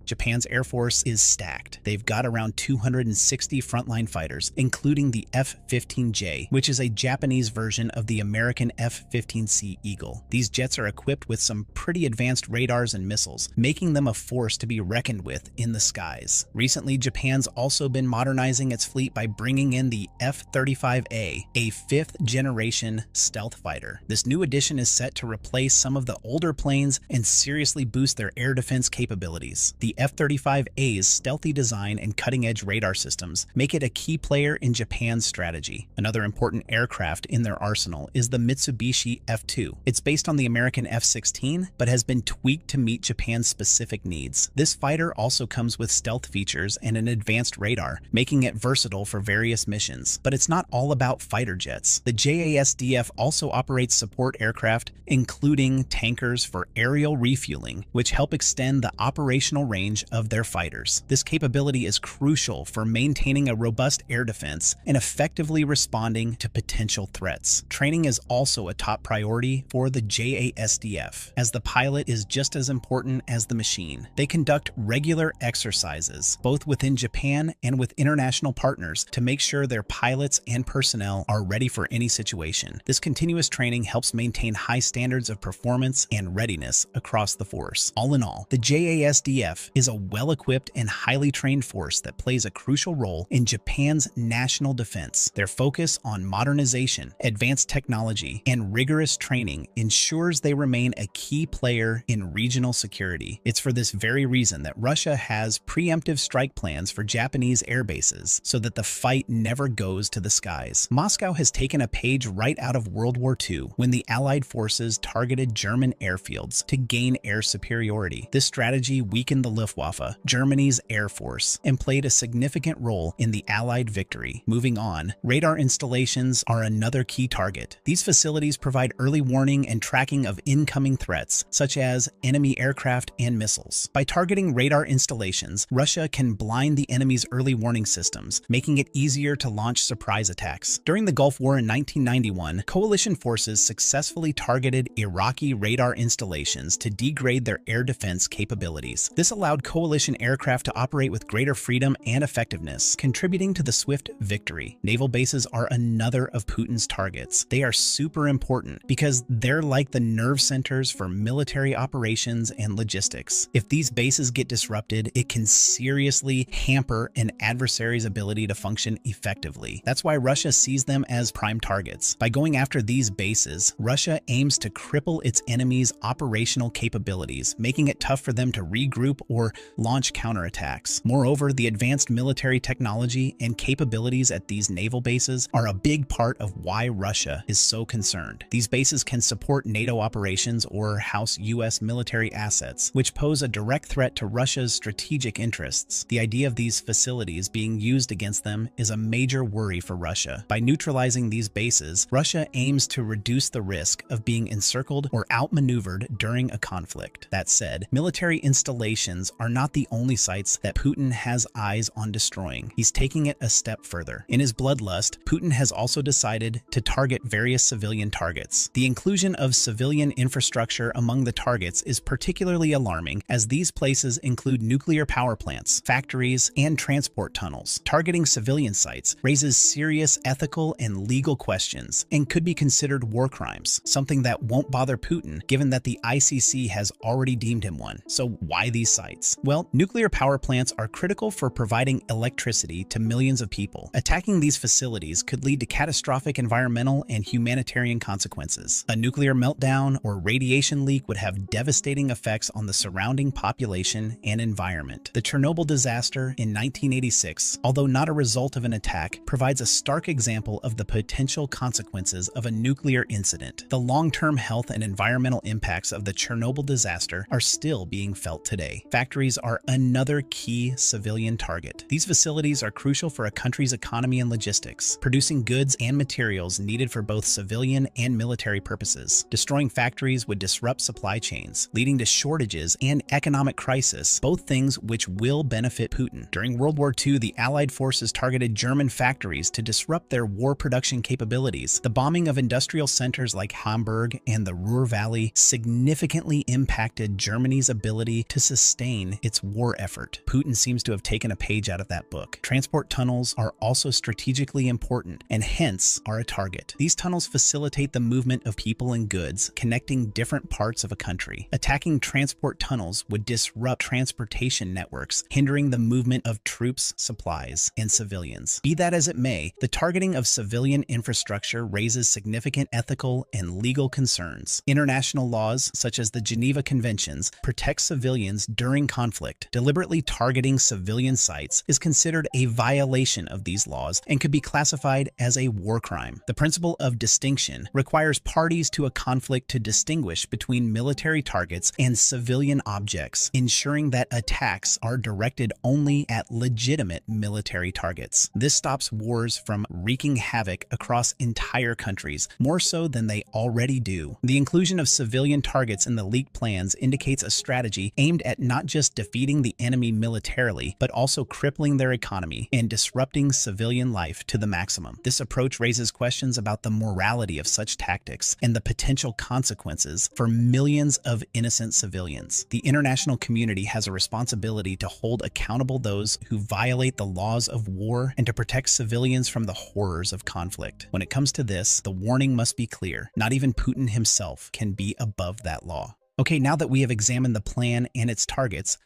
Speaker 8: Japan's Air Force is stacked. They've got around 260 frontline fighters, including the F-15J, which is a Japanese version of the American F-15C Eagle. These jets are equipped with some pretty advanced radars and missiles, making them a force to be reckoned with in the skies. Recently, Japan's also been modernizing its fleet by bringing in the F-35A, a fifth-generation stealth fighter. This new addition is set to replace some of the older planes and seriously boost their air defense capabilities. The F-35A's stealthy design and cutting-edge radar systems make it a key player in Japan's strategy. Another important aircraft in their arsenal is the Mitsubishi F-2. It's based on the American F-16, but has been tweaked to meet Japan's specific needs. This fighter also comes with stealth features and an advanced radar, making it versatile for various missions. But it's not all about fighter jets. The JASDF also operates support aircraft, including tankers for aerial refueling, which help extend the operational range range of their fighters. This capability is crucial for maintaining a robust air defense and effectively responding to potential threats. Training is also a top priority for the JASDF, as the pilot is just as important as the machine. They conduct regular exercises, both within Japan and with international partners, to make sure their pilots and personnel are ready for any situation. This continuous training helps maintain high standards of performance and readiness across the force. All in all, the JASDF is a well-equipped and highly trained force that plays a crucial role in Japan's national defense. Their focus on modernization, advanced technology, and rigorous training ensures they remain a key player in regional security. It's for this very reason that Russia has preemptive strike plans for Japanese air bases so that the fight never goes to the skies. Moscow has taken a page right out of World War II when the Allied forces targeted German airfields to gain air superiority. This strategy weakened the Luftwaffe, Germany's air force, and played a significant role in the Allied victory. Moving on, radar installations are another key target. These facilities provide early warning and tracking of incoming threats, such as enemy aircraft and missiles. By targeting radar installations, Russia can blind the enemy's early warning systems, making it easier to launch surprise attacks. During the Gulf War in 1991, coalition forces successfully targeted Iraqi radar installations to degrade their air defense capabilities. This allowed coalition aircraft to operate with greater freedom and effectiveness, contributing to the swift victory. Naval bases are another of Putin's targets. They are super important because they're like the nerve centers for military operations and logistics. If these bases get disrupted, it can seriously hamper an adversary's ability to function effectively. That's why Russia sees them as prime targets. By going after these bases, Russia aims to cripple its enemy's operational capabilities, making it tough for them to regroup or launch counterattacks. Moreover, the advanced military technology and capabilities at these naval bases are a big part of why Russia is so concerned. These bases can support NATO operations or house U.S. military assets, which pose a direct threat to Russia's strategic interests. The idea of these facilities being used against them is a major worry for Russia. By neutralizing these bases, Russia aims to reduce the risk of being encircled or outmaneuvered during a conflict. That said, military installations are not the only sites that Putin has eyes on destroying. He's taking it a step further. In his bloodlust, Putin has also decided to target various civilian targets. The inclusion of civilian infrastructure among the targets is particularly alarming, as these places include nuclear power plants, factories, and transport tunnels. Targeting civilian sites raises serious ethical and legal questions and could be considered war crimes, something that won't bother Putin given that the ICC has already deemed him one. So why these sites? Well, nuclear power plants are critical for providing electricity to millions of people. Attacking these facilities could lead to catastrophic environmental and humanitarian consequences. A nuclear meltdown or radiation leak would have devastating effects on the surrounding population and environment. The Chernobyl disaster in 1986, although not a result of an attack, provides a stark example of the potential consequences of a nuclear incident. The long-term health and environmental impacts of the Chernobyl disaster are still being felt today. Factories are another key civilian target. These facilities are crucial for a country's economy and logistics, producing goods and materials needed for both civilian and military purposes. Destroying factories would disrupt supply chains, leading to shortages and economic crisis, both things which will benefit Putin. During World War II, the Allied forces targeted German factories to disrupt their war production capabilities. The bombing of industrial centers like Hamburg and the Ruhr Valley significantly impacted Germany's ability to sustain its war effort. Putin seems to have taken a page out of that book. Transport tunnels are also strategically important and hence are a target. These tunnels facilitate the movement of people and goods, connecting different parts of a country. Attacking transport tunnels would disrupt transportation networks, hindering the movement of troops, supplies, and civilians. Be that as it may, the targeting of civilian infrastructure raises significant ethical and legal concerns. International laws, such as the Geneva Conventions, protect civilians during conflict. Deliberately targeting civilian sites is considered a violation of these laws and could be classified as a war crime. The principle of distinction requires parties to a conflict to distinguish between military targets and civilian objects, ensuring that attacks are directed only at legitimate military targets. This stops wars from wreaking havoc across entire countries, more so than they already do. The inclusion of civilian targets in the leaked plans indicates a strategy aimed at not just defeating the enemy militarily, but also crippling their economy and disrupting civilian life to the maximum. This approach raises questions about the morality of such tactics and the potential consequences for millions of innocent civilians. The international community has a responsibility to hold accountable those who violate the laws of war and to protect civilians from the horrors of conflict. When it comes to this, the warning must be clear. Not even Putin himself can be above that law. Okay, now that we have examined the plan and its targets,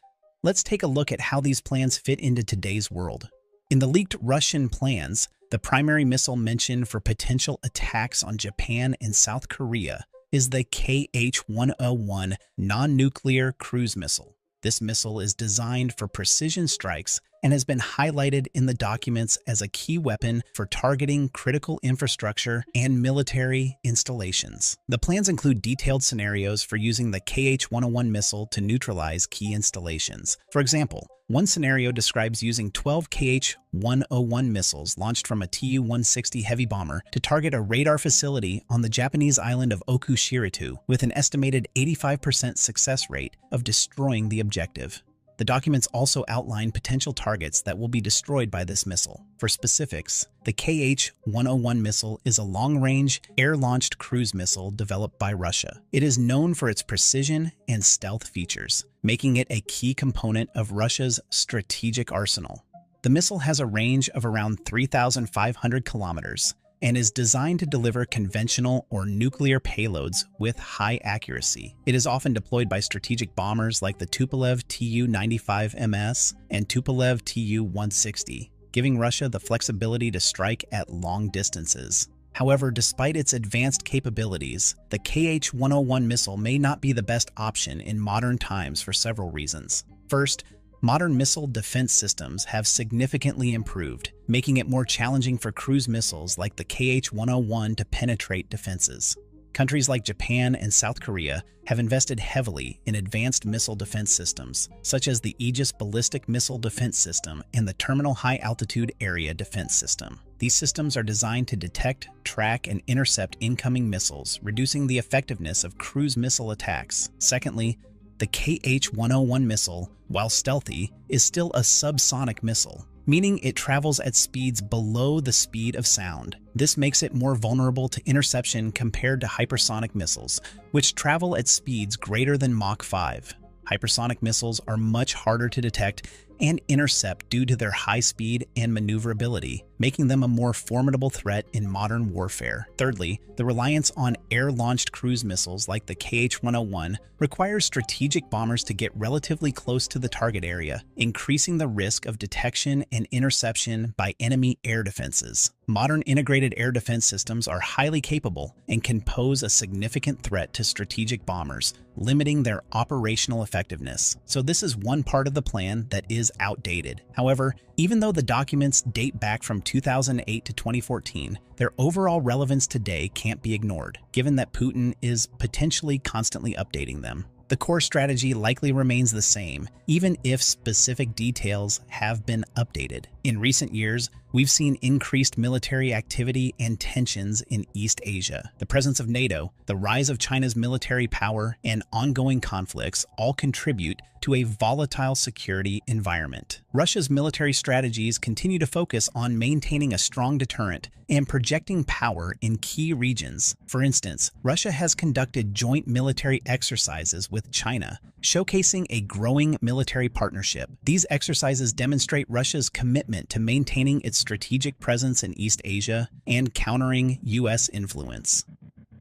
Speaker 8: let's take a look at how these plans fit into today's world. In the leaked Russian plans, the primary missile mentioned for potential attacks on Japan and South Korea is the KH-101 non-nuclear cruise missile. This missile is designed for precision strikes and has been highlighted in the documents as a key weapon for targeting critical infrastructure and military installations. The plans include detailed scenarios for using the KH-101 missile to neutralize key installations. For example, one scenario describes using 12 KH-101 missiles launched from a Tu-160 heavy bomber to target a radar facility on the Japanese island of Okushiritu with an estimated 85% success rate of destroying the objective. The documents also outline potential targets that will be destroyed by this missile. For specifics, the KH-101 missile is a long-range, air-launched cruise missile developed by Russia. It is known for its precision and stealth features, making it a key component of Russia's strategic arsenal. The missile has a range of around 3,500 kilometers and is designed to deliver conventional or nuclear payloads with high accuracy. It is often deployed by strategic bombers like the Tupolev Tu-95MS and Tupolev Tu-160, giving Russia the flexibility to strike at long distances. However, despite its advanced capabilities, the KH-101 missile may not be the best option in modern times for several reasons. First, modern missile defense systems have significantly improved, making it more challenging for cruise missiles like the KH-101 to penetrate defenses. Countries like Japan and South Korea have invested heavily in advanced missile defense systems, such as the Aegis Ballistic Missile Defense System and the Terminal High Altitude Area Defense System. These systems are designed to detect, track, and intercept incoming missiles, reducing the effectiveness of cruise missile attacks. Secondly, the KH-101 missile, while stealthy, is still a subsonic missile, meaning it travels at speeds below the speed of sound. This makes it more vulnerable to interception compared to hypersonic missiles, which travel at speeds greater than Mach 5. Hypersonic missiles are much harder to detect and intercept due to their high speed and maneuverability, making them a more formidable threat in modern warfare. Thirdly, the reliance on air-launched cruise missiles like the KH-101 requires strategic bombers to get relatively close to the target area, increasing the risk of detection and interception by enemy air defenses. Modern integrated air defense systems are highly capable and can pose a significant threat to strategic bombers, limiting their operational effectiveness. So this is one part of the plan that is outdated. However, even though the documents date back from 2008 to 2014, their overall relevance today can't be ignored, given that Putin is potentially constantly updating them. The core strategy likely remains the same, even if specific details have been updated. In recent years, we've seen increased military activity and tensions in East Asia. The presence of NATO, the rise of China's military power, and ongoing conflicts all contribute to a volatile security environment. Russia's military strategies continue to focus on maintaining a strong deterrent and projecting power in key regions. For instance, Russia has conducted joint military exercises with China, showcasing a growing military partnership. These exercises demonstrate Russia's commitment to maintaining its strategic presence in East Asia and countering U.S. influence.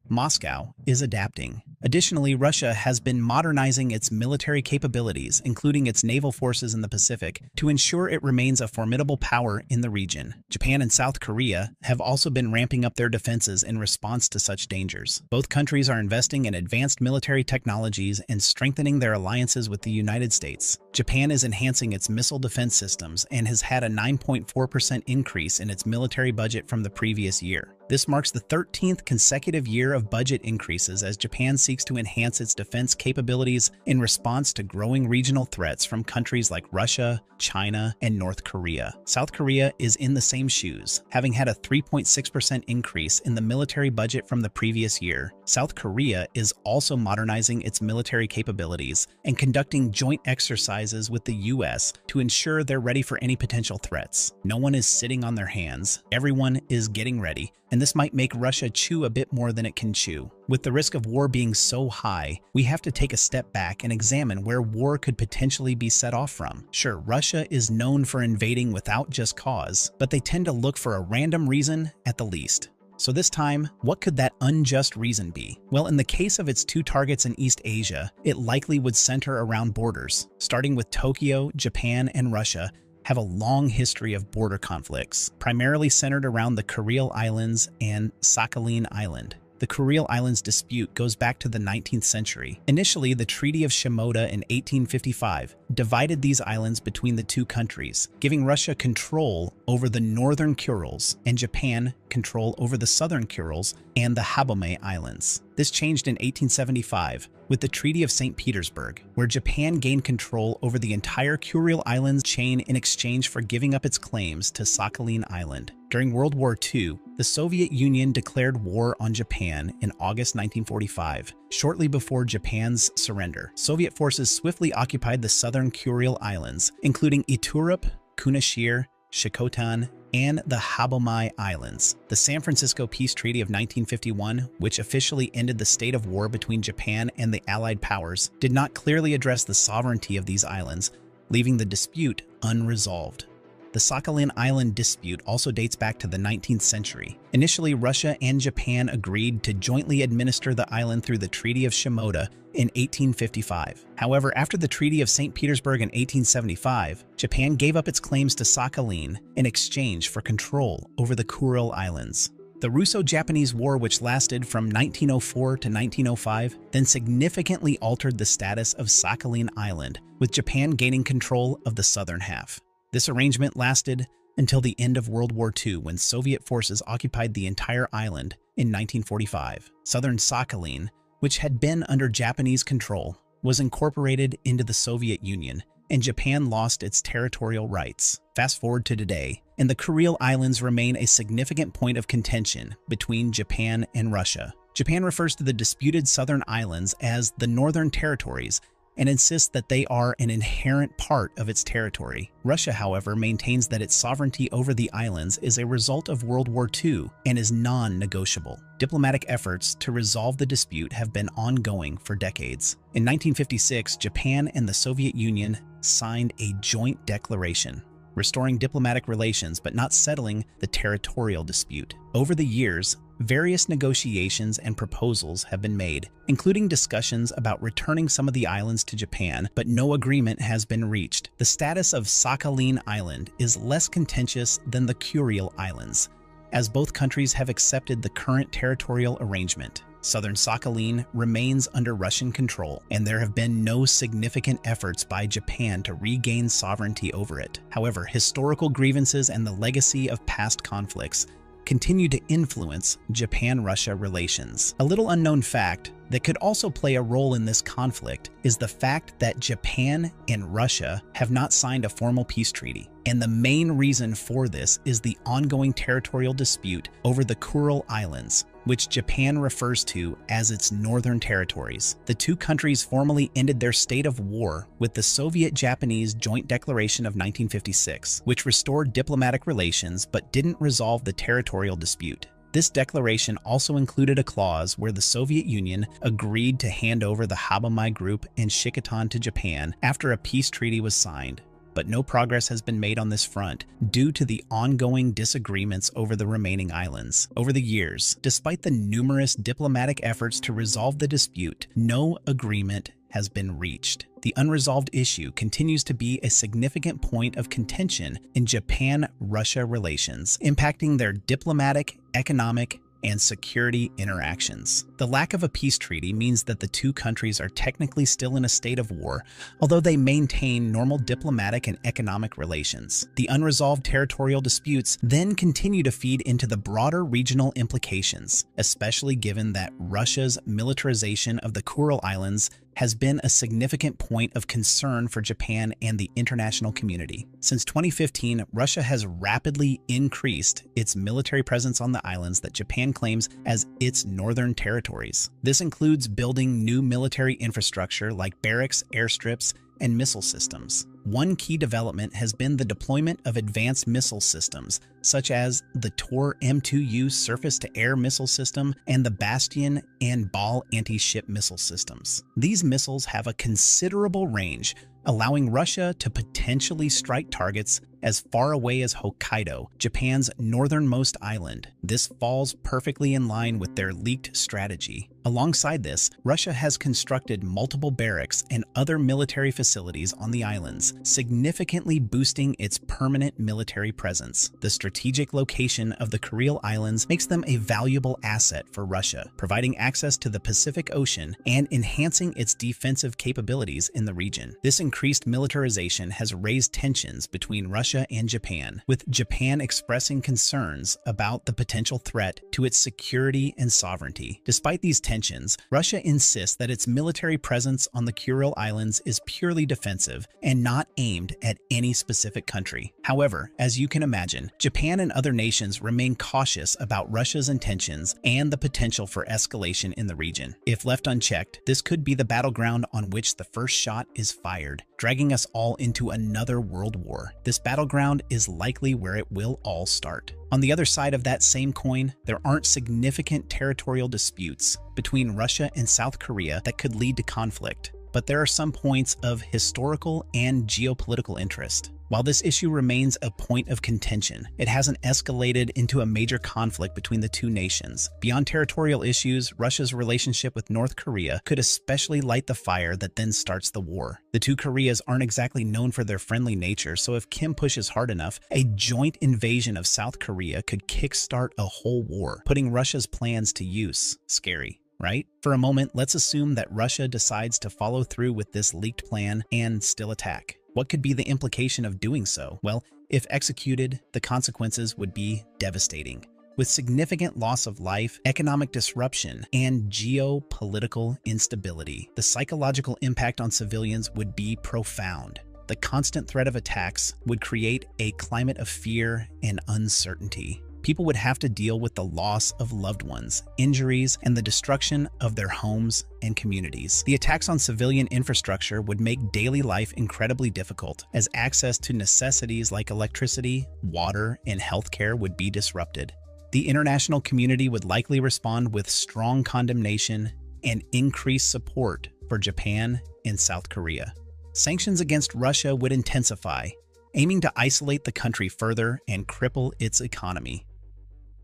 Speaker 8: Moscow is adapting. Additionally, Russia has been modernizing its military capabilities, including its naval forces in the Pacific, to ensure it remains a formidable power in the region. Japan and South Korea have also been ramping up their defenses in response to such dangers. Both countries are investing in advanced military technologies and strengthening their alliances with the United States. Japan is enhancing its missile defense systems and has had a 9.4% increase in its military budget from the previous year. This marks the 13th consecutive year of budget increases as Japan seeks to enhance its defense capabilities in response to growing regional threats from countries like Russia, China, and North Korea. South Korea is in the same shoes, having had a 3.6% increase in the military budget from the previous year. South Korea is also modernizing its military capabilities and conducting joint exercises with the US to ensure they're ready for any potential threats. No one is sitting on their hands. Everyone is getting ready, and this might make Russia chew a bit more than it can chew. With the risk of war being so high, we have to take a step back and examine where war could potentially be set off from. Sure, Russia is known for invading without just cause, but they tend to look for a random reason at the least. So this time, what could that unjust reason be? Well, in the case of its two targets in East Asia, it likely would center around borders. Starting with Tokyo, Japan, and Russia have a long history of border conflicts, primarily centered around the Kuril Islands and Sakhalin Island. The Kuril Islands dispute goes back to the 19th century. Initially, the Treaty of Shimoda in 1855 divided these islands between the two countries, giving Russia control over the northern Kurils and Japan control over the southern Kurils and the Habome Islands. This changed in 1875 with the Treaty of St. Petersburg, where Japan gained control over the entire Kuril Islands chain in exchange for giving up its claims to Sakhalin Island. During World War II, the Soviet Union declared war on Japan in August 1945. Shortly before Japan's surrender, Soviet forces swiftly occupied the southern Kuril Islands, including Iturup, Kunashir, Shikotan, and the Habomai Islands. The San Francisco Peace Treaty of 1951, which officially ended the state of war between Japan and the Allied powers, did not clearly address the sovereignty of these islands, leaving the dispute unresolved. The Sakhalin Island dispute also dates back to the 19th century. Initially, Russia and Japan agreed to jointly administer the island through the Treaty of Shimoda in 1855. However, after the Treaty of St. Petersburg in 1875, Japan gave up its claims to Sakhalin in exchange for control over the Kuril Islands. The Russo-Japanese War, which lasted from 1904 to 1905, then significantly altered the status of Sakhalin Island, with Japan gaining control of the southern half. This arrangement lasted until the end of World War II, when Soviet forces occupied the entire island in 1945. Southern Sakhalin, which had been under Japanese control, was incorporated into the Soviet Union, and Japan lost its territorial rights. Fast forward to today, and the Kuril Islands remain a significant point of contention between Japan and Russia. Japan refers to the disputed southern islands as the Northern Territories and insists that they are an inherent part of its territory. Russia, however, maintains that its sovereignty over the islands is a result of World War II and is non-negotiable. Diplomatic efforts to resolve the dispute have been ongoing for decades. In 1956, Japan and the Soviet Union signed a joint declaration, restoring diplomatic relations but not settling the territorial dispute. Over the years, various negotiations and proposals have been made, including discussions about returning some of the islands to Japan, but no agreement has been reached. The status of Sakhalin Island is less contentious than the Kuril Islands, as both countries have accepted the current territorial arrangement. Southern Sakhalin remains under Russian control, and there have been no significant efforts by Japan to regain sovereignty over it. However, historical grievances and the legacy of past conflicts continue to influence Japan-Russia relations. A little unknown fact that could also play a role in this conflict is the fact that Japan and Russia have not signed a formal peace treaty. And the main reason for this is the ongoing territorial dispute over the Kuril Islands, which Japan refers to as its northern territories. The two countries formally ended their state of war with the Soviet-Japanese Joint Declaration of 1956, which restored diplomatic relations but didn't resolve the territorial dispute. This declaration also included a clause where the Soviet Union agreed to hand over the Habomai Group and Shikotan to Japan after a peace treaty was signed. But no progress has been made on this front due to the ongoing disagreements over the remaining islands. Over the years, despite the numerous diplomatic efforts to resolve the dispute, no agreement has been reached. The unresolved issue continues to be a significant point of contention in Japan-Russia relations, impacting their diplomatic, economic, and security interactions. The lack of a peace treaty means that the two countries are technically still in a state of war, although they maintain normal diplomatic and economic relations. The unresolved territorial disputes then continue to feed into the broader regional implications, especially given that Russia's militarization of the Kuril Islands has been a significant point of concern for Japan and the international community. Since 2015, Russia has rapidly increased its military presence on the islands that Japan claims as its northern territories. This includes building new military infrastructure like barracks, airstrips, and missile systems. One key development has been the deployment of advanced missile systems, such as the Tor M2U surface-to-air missile system and the Bastion and Bal anti-ship missile systems. These missiles have a considerable range, allowing Russia to potentially strike targets as far away as Hokkaido, Japan's northernmost island. This falls perfectly in line with their leaked strategy. Alongside this, Russia has constructed multiple barracks and other military facilities on the islands, significantly boosting its permanent military presence. The strategic location of the Kuril Islands makes them a valuable asset for Russia, providing access to the Pacific Ocean and enhancing its defensive capabilities in the region. This increased militarization has raised tensions between Russia and Japan, with Japan expressing concerns about the potential threat to its security and sovereignty. Despite these tensions, Russia insists that its military presence on the Kuril Islands is purely defensive and not aimed at any specific country. However, as you can imagine, Japan and other nations remain cautious about Russia's intentions and the potential for escalation in the region. If left unchecked, this could be the battleground on which the first shot is fired, dragging us all into another world war. This battleground is likely where it will all start. On the other side of that same coin, there aren't significant territorial disputes between Russia and South Korea that could lead to conflict, but there are some points of historical and geopolitical interest. While this issue remains a point of contention, it hasn't escalated into a major conflict between the two nations. Beyond territorial issues, Russia's relationship with North Korea could especially light the fire that then starts the war. The two Koreas aren't exactly known for their friendly nature, so if Kim pushes hard enough, a joint invasion of South Korea could kickstart a whole war, putting Russia's plans to use. Scary, right? For a moment, let's assume that Russia decides to follow through with this leaked plan and still attack. What could be the implication of doing so? Well, if executed, the consequences would be devastating, with significant loss of life, economic disruption, and geopolitical instability. The psychological impact on civilians would be profound. The constant threat of attacks would create a climate of fear and uncertainty. People would have to deal with the loss of loved ones, injuries, and the destruction of their homes and communities. The attacks on civilian infrastructure would make daily life incredibly difficult, as access to necessities like electricity, water, and healthcare would be disrupted. The international community would likely respond with strong condemnation and increased support for Japan and South Korea. Sanctions against Russia would intensify, aiming to isolate the country further and cripple its economy.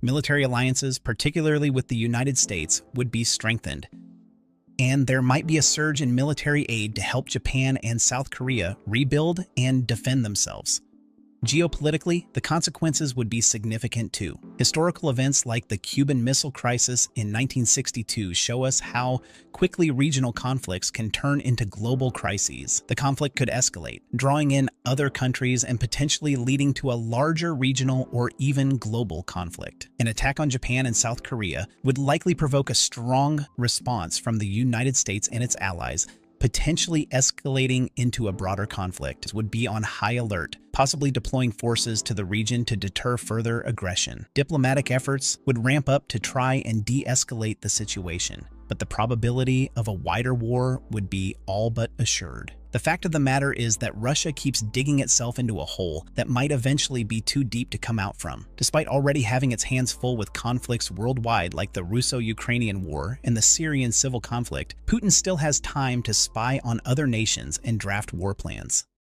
Speaker 8: Military alliances, particularly with the United States, would be strengthened, and there might be a surge in military aid to help Japan and South Korea rebuild and defend themselves. Geopolitically, the consequences would be significant too. Historical events like the Cuban Missile Crisis in 1962 show us how quickly regional conflicts can turn into global crises. The conflict could escalate, drawing in other countries and potentially leading to a larger regional or even global conflict. An attack on Japan and South Korea would likely provoke a strong response from the United States and its allies, potentially escalating into a broader conflict. Would be on high alert, possibly deploying forces to the region to deter further aggression. Diplomatic efforts would ramp up to try and de-escalate the situation, but the probability of a wider war would be all but assured. The fact of the matter is that Russia keeps digging itself into a hole that might eventually be too deep to come out from. Despite already having its hands full with conflicts worldwide like the Russo-Ukrainian War and the Syrian civil conflict, Putin still has time to spy on other nations and draft war plans.